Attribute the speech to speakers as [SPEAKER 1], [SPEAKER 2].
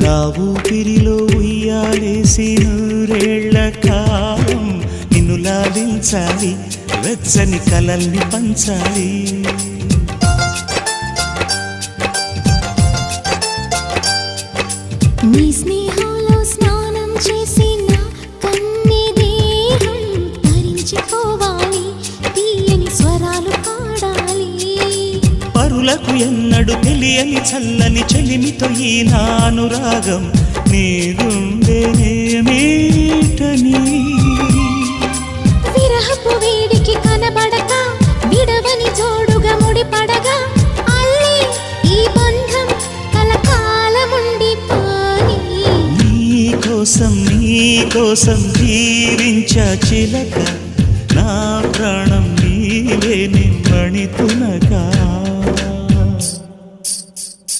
[SPEAKER 1] నా ఊపిరిలో ఉయ్యాలేసి నూరేళ్ల కాలం నిన్ను లాలించాలి, వెచ్చని కలల్ని పంచాలి.
[SPEAKER 2] నీ స్నేహంలో స్నానం చేసి నా కన్ని దేహం ధరించిపోవాలి, తీయని స్వరాలు పాడాలి.
[SPEAKER 1] పరులకు ఎన్నడు తెలియని చల్లని చెలిమితో ఈ నానురాగం నీ గుండెనేమీటని.
[SPEAKER 2] విరహపు వేడికి కనబడక విడవని జోడుగా ముడిపడగా అల్లి ఈ బంధం కలకాలముండిపోని.
[SPEAKER 1] నీ కోసం జీవించా చిలక, నా ప్రాణం నీవే నిమ్మణి తునక.